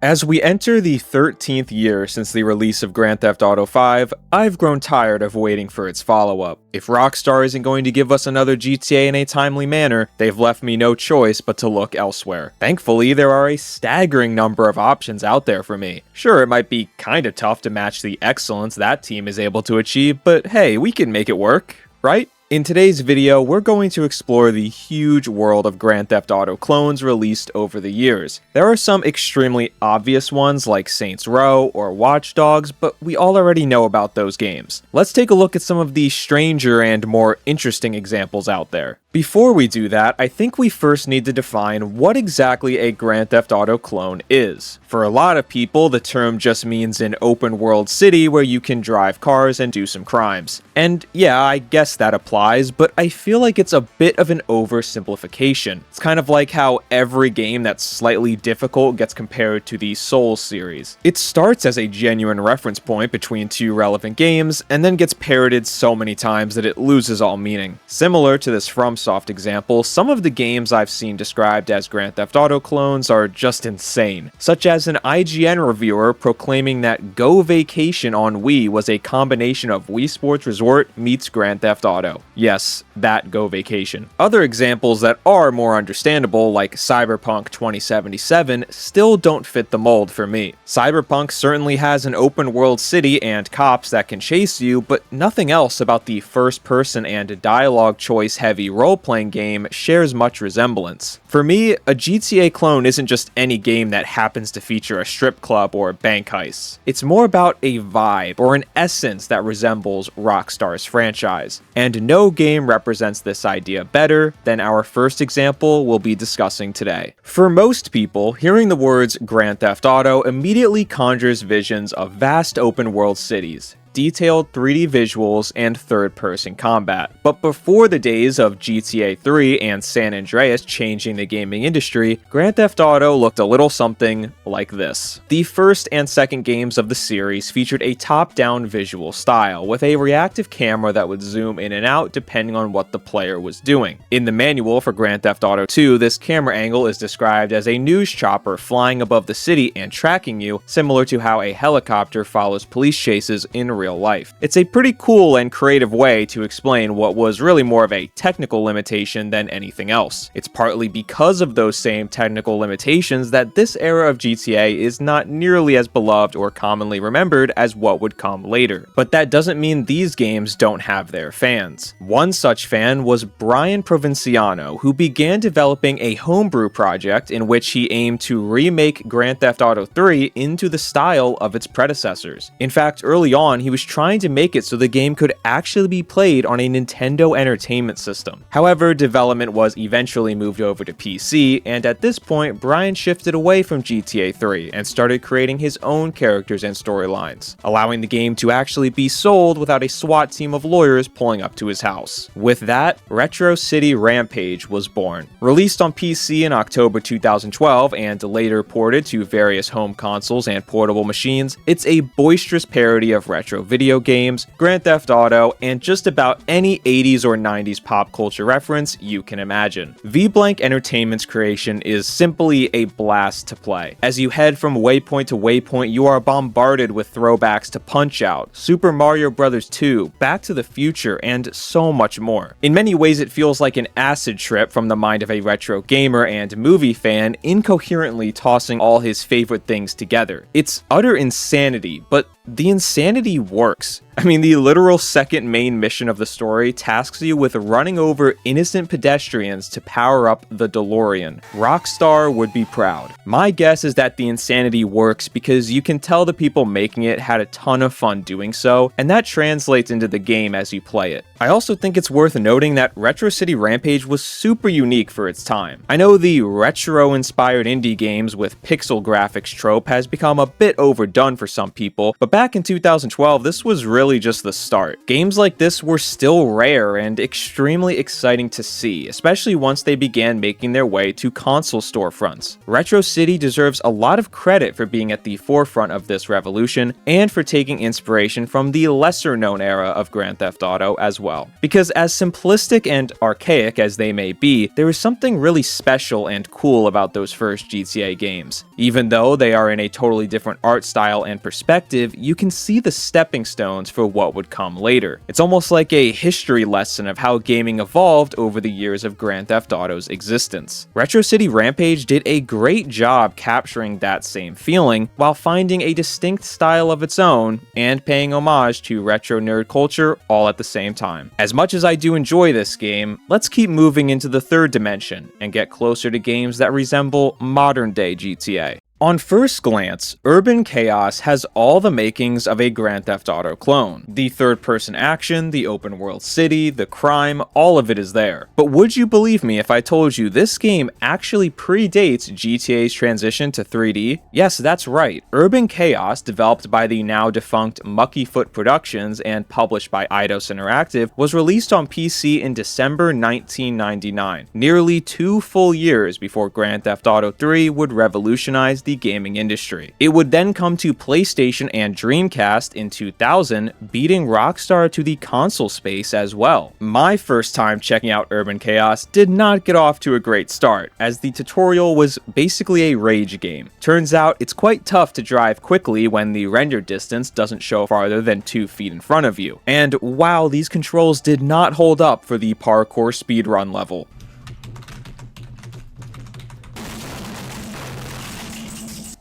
As we enter the 13th year since the release of Grand Theft Auto V, I've grown tired of waiting for its follow-up. If Rockstar isn't going to give us another GTA in a timely manner, they've left me no choice but to look elsewhere. Thankfully, there are a staggering number of options out there for me. Sure, it might be kinda tough to match the excellence that team is able to achieve, but hey, we can make it work, right? In today's video, we're going to explore the huge world of Grand Theft Auto clones released over the years. There are some extremely obvious ones like Saints Row or Watch Dogs, but we all already know about those games. Let's take a look at some of the stranger and more interesting examples out there. Before we do that, I think we first need to define what exactly a Grand Theft Auto clone is. For a lot of people, the term just means an open world city where you can drive cars and do some crimes. And yeah, I guess that applies, but I feel like it's a bit of an oversimplification. It's kind of like how every game that's slightly difficult gets compared to the Souls series. It starts as a genuine reference point between two relevant games, and then gets parroted so many times that it loses all meaning. Similar to this FromSoft example, some of the games I've seen described as Grand Theft Auto clones are just insane, such as an IGN reviewer proclaiming that Go Vacation on Wii was a combination of Wii Sports Resort meets Grand Theft Auto. Yes, that Go Vacation. Other examples that are more understandable, like Cyberpunk 2077, still don't fit the mold for me. Cyberpunk certainly has an open world city and cops that can chase you, but nothing else about the first-person and dialogue choice-heavy role-playing game shares much resemblance. For me, a GTA clone isn't just any game that happens to feature a strip club or bank heists. It's more about a vibe or an essence that resembles Rockstar's franchise, and no game represents this idea better than our first example we'll be discussing today. For most people, hearing the words Grand Theft Auto immediately conjures visions of vast open world cities, detailed 3D visuals, and third-person combat. But before the days of GTA 3 and San Andreas changing the gaming industry, Grand Theft Auto looked a little something like this. The first and second games of the series featured a top-down visual style, with a reactive camera that would zoom in and out depending on what the player was doing. In the manual for Grand Theft Auto 2, this camera angle is described as a news chopper flying above the city and tracking you, similar to how a helicopter follows police chases in real life. It's a pretty cool and creative way to explain what was really more of a technical limitation than anything else. It's partly because of those same technical limitations that this era of GTA is not nearly as beloved or commonly remembered as what would come later. But that doesn't mean these games don't have their fans. One such fan was Brian Provinciano, who began developing a homebrew project in which he aimed to remake Grand Theft Auto 3 into the style of its predecessors. In fact, early on, he was trying to make it so the game could actually be played on a Nintendo Entertainment System. However, development was eventually moved over to PC, and at this point, Brian shifted away from GTA 3 and started creating his own characters and storylines, allowing the game to actually be sold without a SWAT team of lawyers pulling up to his house. With that, Retro City Rampage was born. Released on PC in October 2012 and later ported to various home consoles and portable machines, it's a boisterous parody of retro video games, Grand Theft Auto, and just about any 80s or 90s pop culture reference you can imagine. V-Blank Entertainment's creation is simply a blast to play. As you head from waypoint to waypoint, you are bombarded with throwbacks to Punch-Out!, Super Mario Bros. 2, Back to the Future, and so much more. In many ways, it feels like an acid trip from the mind of a retro gamer and movie fan, incoherently tossing all his favorite things together. It's utter insanity, but the insanity works. I mean, the literal second main mission of the story tasks you with running over innocent pedestrians to power up the DeLorean. Rockstar would be proud. My guess is that the insanity works because you can tell the people making it had a ton of fun doing so, and that translates into the game as you play it. I also think it's worth noting that Retro City Rampage was super unique for its time. I know the retro-inspired indie games with pixel graphics trope has become a bit overdone for some people, but back in 2012, this was really really just the start. Games like this were still rare and extremely exciting to see, especially once they began making their way to console storefronts. Retro City deserves a lot of credit for being at the forefront of this revolution and for taking inspiration from the lesser-known era of Grand Theft Auto as well. Because as simplistic and archaic as they may be, there is something really special and cool about those first GTA games. Even though they are in a totally different art style and perspective, you can see the stepping stones for what would come later. It's almost like a history lesson of how gaming evolved over the years of Grand Theft Auto's existence. Retro City Rampage did a great job capturing that same feeling while finding a distinct style of its own and paying homage to retro nerd culture all at the same time. As much as I do enjoy this game, let's keep moving into the third dimension and get closer to games that resemble modern-day GTA. On first glance, Urban Chaos has all the makings of a Grand Theft Auto clone. The third-person action, the open-world city, the crime, all of it is there. But would you believe me if I told you this game actually predates GTA's transition to 3D? Yes, that's right. Urban Chaos, developed by the now-defunct Mucky Foot Productions and published by Eidos Interactive, was released on PC in December 1999, nearly 2 full years before Grand Theft Auto 3 would revolutionize the gaming industry. It would then come to PlayStation and Dreamcast in 2000, beating Rockstar to the console space as well. My first time checking out Urban Chaos did not get off to a great start, as the tutorial was basically a rage game. Turns out it's quite tough to drive quickly when the render distance doesn't show farther than 2 feet in front of you. And wow, these controls did not hold up for the parkour speedrun level.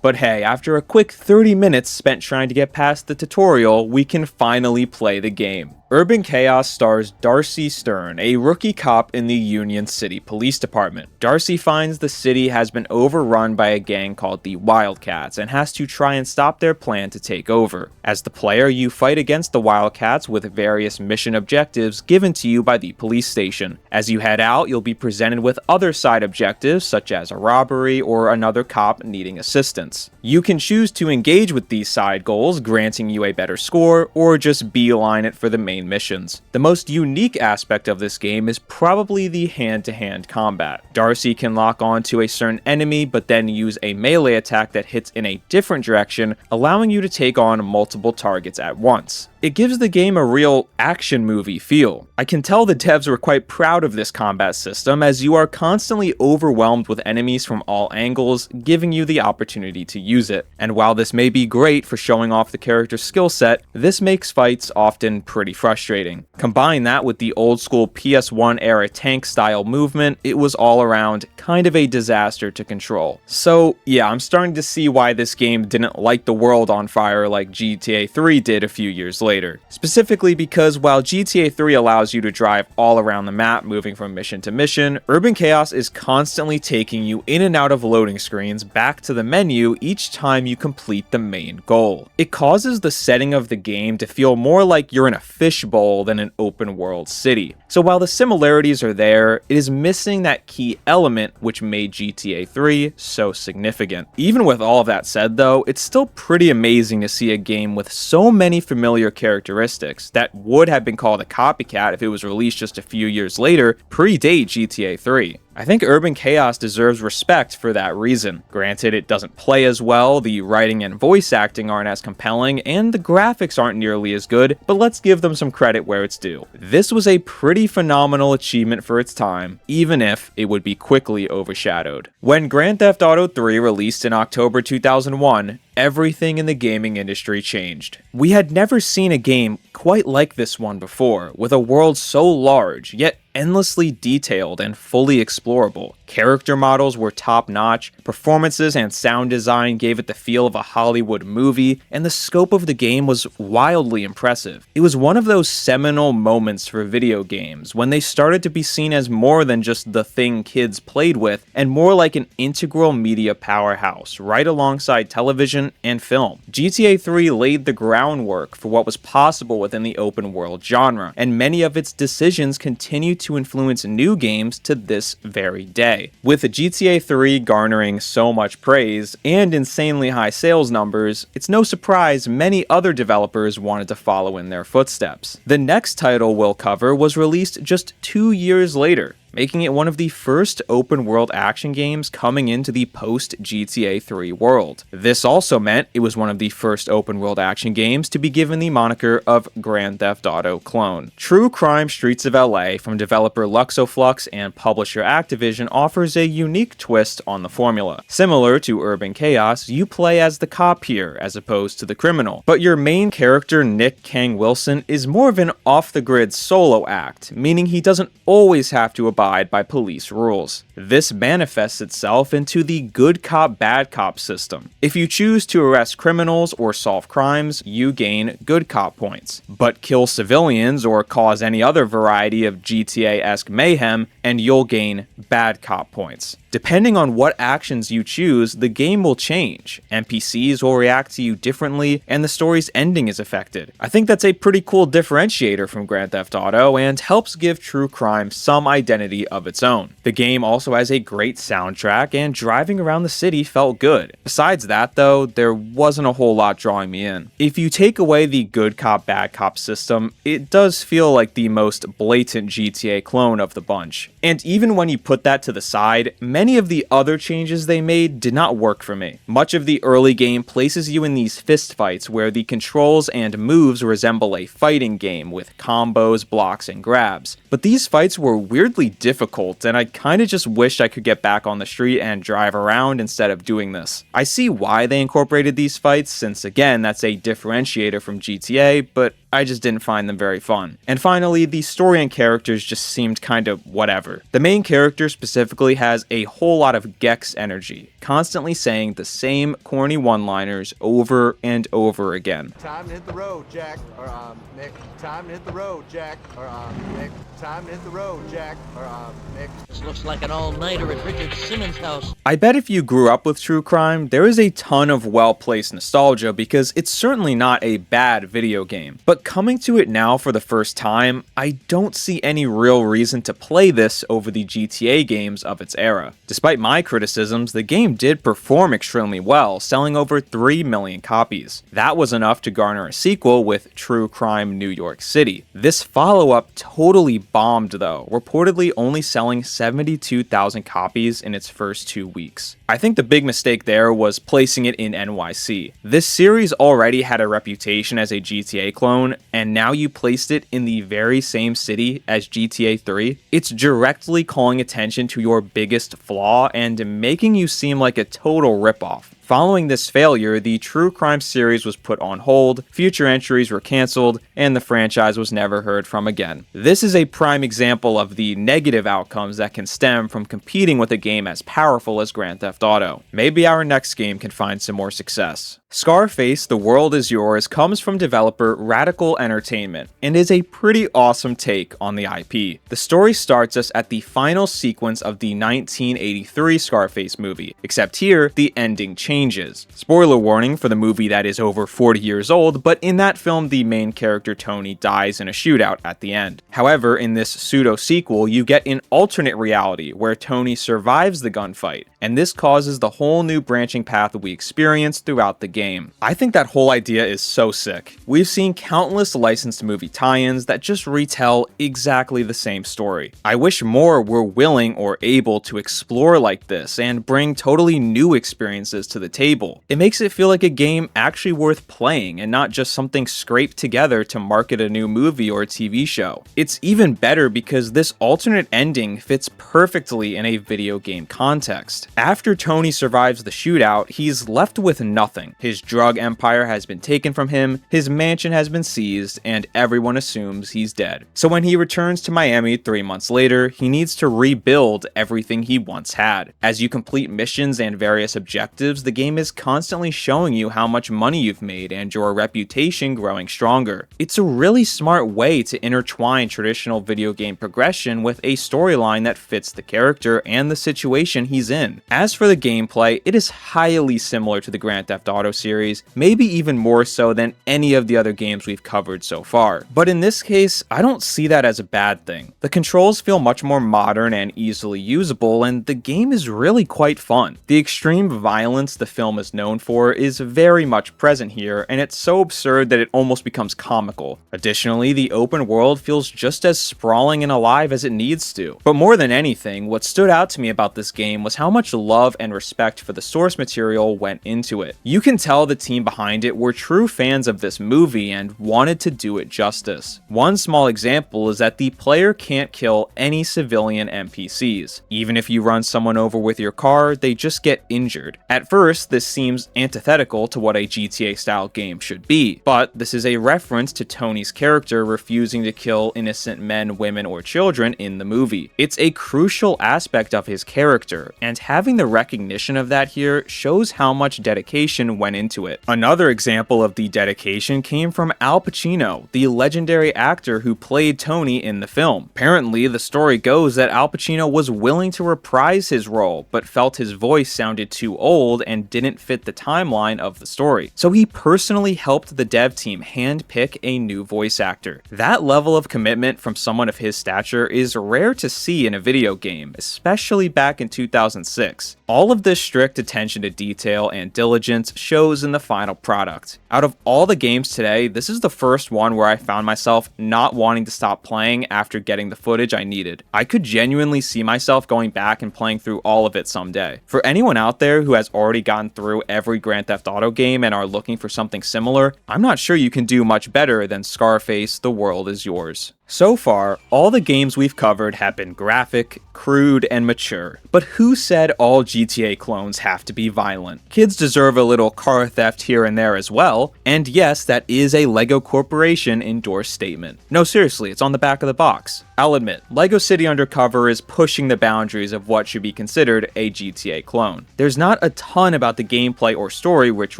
But hey, after a quick 30 minutes spent trying to get past the tutorial, we can finally play the game. Urban Chaos stars Darcy Stern, a rookie cop in the Union City Police Department. Darcy finds the city has been overrun by a gang called the Wildcats and has to try and stop their plan to take over. As the player, you fight against the Wildcats with various mission objectives given to you by the police station. As you head out, you'll be presented with other side objectives such as a robbery or another cop needing assistance. You can choose to engage with these side goals, granting you a better score, or just beeline it for the main missions. The most unique aspect of this game is probably the hand-to-hand combat. Darcy can lock on to a certain enemy, but then use a melee attack that hits in a different direction, allowing you to take on multiple targets at once. It gives the game a real action movie feel. I can tell the devs were quite proud of this combat system, as you are constantly overwhelmed with enemies from all angles, giving you the opportunity to use it. And while this may be great for showing off the character's skill set, this makes fights often pretty frustrating. Combine that with the old school PS1 era tank style movement, it was all around kind of a disaster to control. So yeah, I'm starting to see why this game didn't light the world on fire like GTA 3 did a few years later. Specifically because while GTA 3 allows you to drive all around the map, moving from mission to mission, Urban Chaos is constantly taking you in and out of loading screens back to the menu each time you complete the main goal. It causes the setting of the game to feel more like you're in a fishbowl than an open world city. So while the similarities are there, it is missing that key element which made GTA 3 so significant. Even with all of that said though, it's still pretty amazing to see a game with so many familiar characteristics that would have been called a copycat if it was released just a few years later predate GTA 3. I think Urban Chaos deserves respect for that reason. Granted, it doesn't play as well, the writing and voice acting aren't as compelling, and the graphics aren't nearly as good, but let's give them some credit where it's due. This was a pretty phenomenal achievement for its time, even if it would be quickly overshadowed. When Grand Theft Auto 3 released in October 2001, everything in the gaming industry changed. We had never seen a game quite like this one before, with a world so large, yet endlessly detailed and fully explorable. Character models were top-notch, performances and sound design gave it the feel of a Hollywood movie, and the scope of the game was wildly impressive. It was one of those seminal moments for video games, when they started to be seen as more than just the thing kids played with, and more like an integral media powerhouse, right alongside television television and film. GTA 3 laid the groundwork for what was possible within the open world genre, and many of its decisions continue to influence new games to this very day. With GTA 3 garnering so much praise and insanely high sales numbers, it's no surprise many other developers wanted to follow in their footsteps. The next title we'll cover was released just 2 years later, making it one of the first open-world action games coming into the post-GTA 3 world. This also meant it was one of the first open-world action games to be given the moniker of Grand Theft Auto clone. True Crime Streets of LA from developer Luxoflux and publisher Activision offers a unique twist on the formula. Similar to Urban Chaos, you play as the cop here as opposed to the criminal, but your main character Nick Kang Wilson is more of an off-the-grid solo act, meaning he doesn't always have to abide by police rules. This manifests itself into the good cop bad cop system. If you choose to arrest criminals or solve crimes, you gain good cop points, but kill civilians or cause any other variety of GTA-esque mayhem and you'll gain bad cop points. Depending on what actions you choose, the game will change. NPCs will react to you differently, and the story's ending is affected. I think that's a pretty cool differentiator from Grand Theft Auto, and helps give True Crime some identity of its own. The game also has a great soundtrack, and driving around the city felt good. Besides that though, there wasn't a whole lot drawing me in. If you take away the good cop bad cop system, it does feel like the most blatant GTA clone of the bunch. And even when you put that to the side, many of the other changes they made did not work for me. Much of the early game places you in these fistfights where the controls and moves resemble a fighting game with combos, blocks, and grabs. But these fights were weirdly difficult, and I kinda just wished I could get back on the street and drive around instead of doing this. I see why they incorporated these fights, since again that's a differentiator from GTA, but I just didn't find them very fun. And finally, the story and characters just seemed kind of whatever. The main character specifically has a whole lot of Gex energy, constantly saying the same corny one-liners over and over again. Time to hit the road, Jack. Or, Nick. Time to hit the road, Jack. Or, Nick. Time to hit the road, Jack. Or, Nick. This looks like an all-nighter at Richard Simmons' house. I bet if you grew up with True Crime, there is a ton of well-placed nostalgia because it's certainly not a bad video game. But coming to it now for the first time, I don't see any real reason to play this over the GTA games of its era. Despite my criticisms, the game did perform extremely well, selling over 3 million copies. That was enough to garner a sequel with True Crime New York City. This follow-up totally bombed though, reportedly only selling 72,000 copies in its first 2 weeks. I think the big mistake there was placing it in NYC. This series already had a reputation as a GTA clone, and now you placed it in the very same city as GTA 3. It's directly calling attention to your biggest flaw and making you seem like a total ripoff. Following this failure, the True Crime series was put on hold, future entries were cancelled, and the franchise was never heard from again. This is a prime example of the negative outcomes that can stem from competing with a game as powerful as Grand Theft Auto. Maybe our next game can find some more success. Scarface, The World Is Yours comes from developer Radical Entertainment and is a pretty awesome take on the IP. The story starts us at the final sequence of the 1983 Scarface movie, except here, the ending changes. Spoiler warning for the movie that is over 40 years old, but in that film, the main character Tony dies in a shootout at the end. However, in this pseudo-sequel, you get an alternate reality where Tony survives the gunfight, and this causes the whole new branching path we experience throughout the game. I think that whole idea is so sick. We've seen countless licensed movie tie-ins that just retell exactly the same story. I wish more were willing or able to explore like this and bring totally new experiences to the table. It makes it feel like a game actually worth playing and not just something scraped together to market a new movie or TV show. It's even better because this alternate ending fits perfectly in a video game context. After Tony survives the shootout, he's left with nothing. His drug empire has been taken from him, his mansion has been seized, and everyone assumes he's dead. So when he returns to Miami 3 months later, he needs to rebuild everything he once had. As you complete missions and various objectives, the game is constantly showing you how much money you've made and your reputation growing stronger. It's a really smart way to intertwine traditional video game progression with a storyline that fits the character and the situation he's in. As for the gameplay, it is highly similar to the Grand Theft Auto series, maybe even more so than any of the other games we've covered so far. But in this case, I don't see that as a bad thing. The controls feel much more modern and easily usable, and the game is really quite fun. The extreme violence the film is known for is very much present here, and it's so absurd that it almost becomes comical. Additionally, the open world feels just as sprawling and alive as it needs to. But more than anything, what stood out to me about this game was how much love and respect for the source material went into it. You can tell the team behind it were true fans of this movie and wanted to do it justice. One small example is that the player can't kill any civilian NPCs. Even if you run someone over with your car, they just get injured. At first, this seems antithetical to what a GTA-style game should be, but this is a reference to Tony's character refusing to kill innocent men, women, or children in the movie. It's a crucial aspect of his character, and having the recognition of that here shows how much dedication went into it. Another example of the dedication came from Al Pacino, the legendary actor who played Tony in the film. Apparently, the story goes that Al Pacino was willing to reprise his role, but felt his voice sounded too old and didn't fit the timeline of the story. So he personally helped the dev team handpick a new voice actor. That level of commitment from someone of his stature is rare to see in a video game, especially back in 2006. All of this strict attention to detail and diligence shows in the final product. Out of all the games today, this is the first one where I found myself not wanting to stop playing after getting the footage I needed. I could genuinely see myself going back and playing through all of it someday. For anyone out there who has already gotten through every Grand Theft Auto game and are looking for something similar, I'm not sure you can do much better than Scarface: The World Is Yours. So far, all the games we've covered have been graphic, crude, and mature. But who said all GTA clones have to be violent? Kids deserve a little car theft here and there as well, and yes, that is a LEGO Corporation endorsed statement. No, seriously, it's on the back of the box. I'll admit, LEGO City Undercover is pushing the boundaries of what should be considered a GTA clone. There's not a ton about the gameplay or story which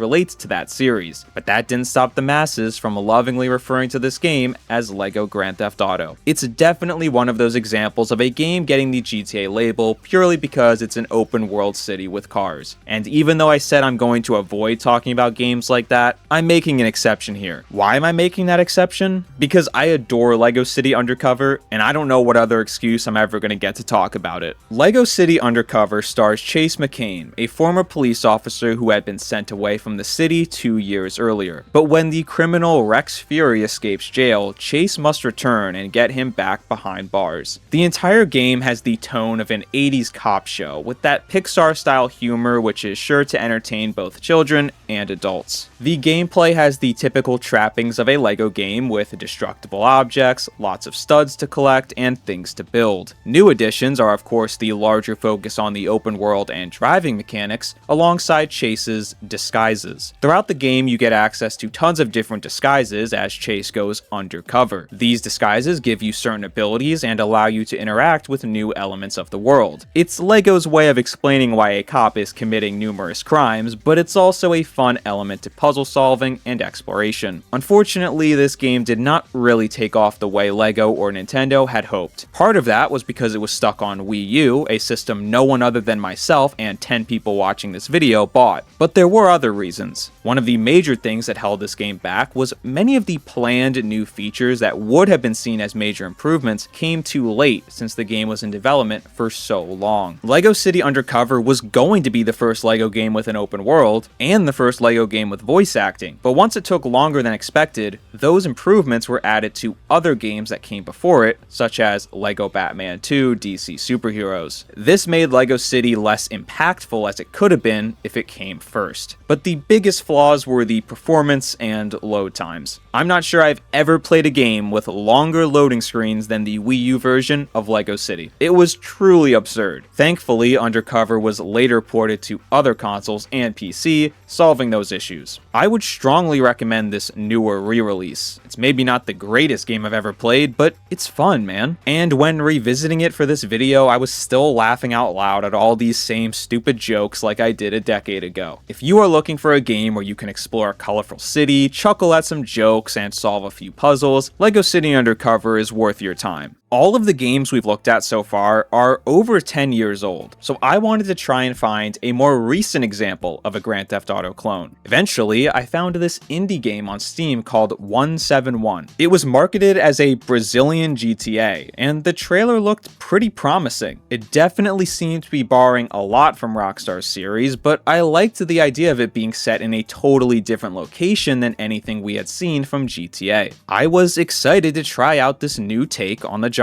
relates to that series, but that didn't stop the masses from lovingly referring to this game as LEGO Grand Theft Auto. It's definitely one of those examples of a game getting the GTA label purely because it's an open world city with cars. And even though I said I'm going to avoid talking about games like that, I'm making an exception here. Why am I making that exception? Because I adore LEGO City Undercover, and I don't know what other excuse I'm ever going to get to talk about it. LEGO City Undercover stars Chase McCain, a former police officer who had been sent away from the city 2 years earlier. But when the criminal Rex Fury escapes jail, Chase must return and get him back behind bars. The entire game has the tone of an 80s cop show, with that Pixar-style humor which is sure to entertain both children and adults. The gameplay has the typical trappings of a LEGO game with destructible objects, lots of studs to collect, and things to build. New additions are of course the larger focus on the open world and driving mechanics, alongside Chase's disguises. Throughout the game you get access to tons of different disguises as Chase goes undercover. These disguises give you certain abilities and allow you to interact with new elements of the world. It's LEGO's way of explaining why a cop is committing numerous crimes, but it's also a fun element to puzzle solving and exploration. Unfortunately, this game did not really take off the way LEGO or Nintendo had hoped. Part of that was because it was stuck on Wii U, a system no one other than myself and 10 people watching this video bought. But there were other reasons. One of the major things that held this game back was many of the planned new features that would have been seen as major improvements came too late since the game was in development for so long. LEGO City Undercover was going to be the first LEGO game with an open world, and the first LEGO game with voice acting, but once it took longer than expected, those improvements were added to other games that came before it, such as LEGO Batman 2 DC Superheroes. This made LEGO City less impactful as it could have been if it came first. But the biggest flaws were the performance and load times. I'm not sure I've ever played a game with longer loading screens than the Wii U version of LEGO City. It was truly absurd. Thankfully, Undercover was later ported to other consoles and PC, solving those issues. I would strongly recommend this newer re-release. It's maybe not the greatest game I've ever played, but it's fun, man. And when revisiting it for this video, I was still laughing out loud at all these same stupid jokes like I did a decade ago. If you are looking for a game where you can explore a colorful city, chuckle at some jokes, and solve a few puzzles, LEGO City Undercover is worth your time. All of the games we've looked at so far are over 10 years old, so I wanted to try and find a more recent example of a Grand Theft Auto clone. Eventually, I found this indie game on Steam called 171. It was marketed as a Brazilian GTA, and the trailer looked pretty promising. It definitely seemed to be borrowing a lot from Rockstar's series, but I liked the idea of it being set in a totally different location than anything we had seen from GTA. I was excited to try out this new take on the genre.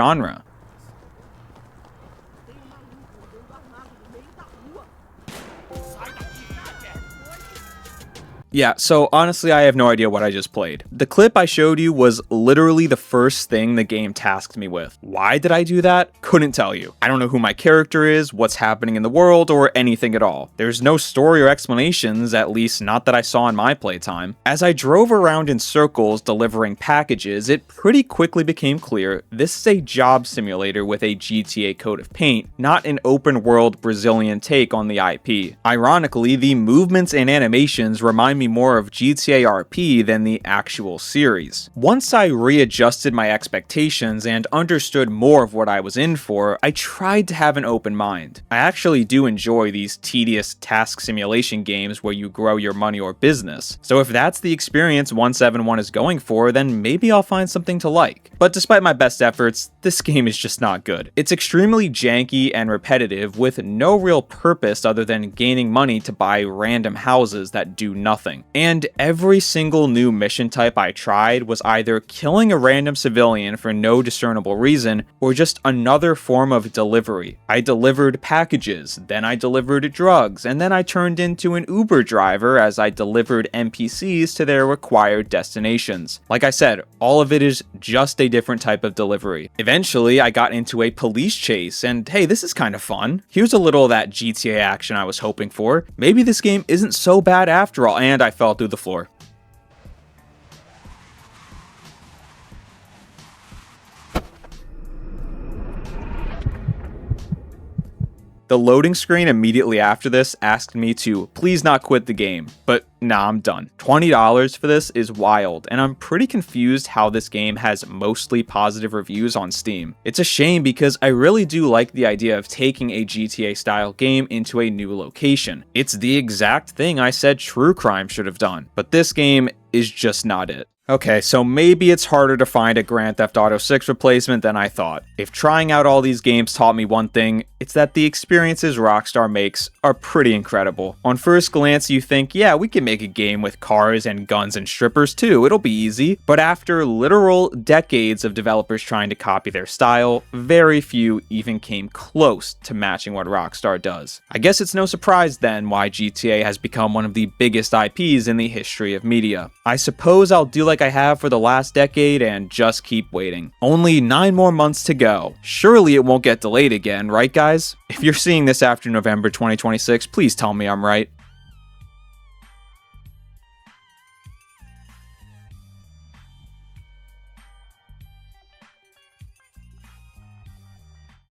Yeah, so honestly, I have no idea what I just played. The clip I showed you was literally the first thing the game tasked me with. Why did I do that? Couldn't tell you. I don't know who my character is, what's happening in the world, or anything at all. There's no story or explanations, at least not that I saw in my playtime. As I drove around in circles delivering packages, it pretty quickly became clear this is a job simulator with a GTA coat of paint, not an open-world Brazilian take on the IP. Ironically, the movements and animations remind me more of GTA RP than the actual series. Once I readjusted my expectations and understood more of what I was in for, I tried to have an open mind. I actually do enjoy these tedious task simulation games where you grow your money or business, so if that's the experience 171 is going for, then maybe I'll find something to like. But despite my best efforts, this game is just not good. It's extremely janky and repetitive with no real purpose other than gaining money to buy random houses that do nothing. And every single new mission type I tried was either killing a random civilian for no discernible reason, or just another form of delivery. I delivered packages, then I delivered drugs, and then I turned into an Uber driver as I delivered NPCs to their required destinations. Like I said, all of it is just a different type of delivery. Eventually, I got into a police chase, and hey, this is kind of fun. Here's a little of that GTA action I was hoping for. Maybe this game isn't so bad after all, and I fell through the floor. The loading screen immediately after this asked me to please not quit the game, but nah, I'm done. $20 for this is wild, and I'm pretty confused how this game has mostly positive reviews on Steam. It's a shame because I really do like the idea of taking a GTA style game into a new location. It's the exact thing I said True Crime should have done, but this game is just not it. Okay, so maybe it's harder to find a Grand Theft Auto 6 replacement than I thought. If trying out all these games taught me one thing, it's that the experiences Rockstar makes are pretty incredible. On first glance, you think, yeah, we can make a game with cars and guns and strippers too, it'll be easy. But after literal decades of developers trying to copy their style, very few even came close to matching what Rockstar does. I guess it's no surprise then why GTA has become one of the biggest IPs in the history of media. I suppose I'll do like I have for the last decade and just keep waiting. Only 9 more months to go. Surely it won't get delayed again, right guys? If you're seeing this after November 2026, please tell me I'm right.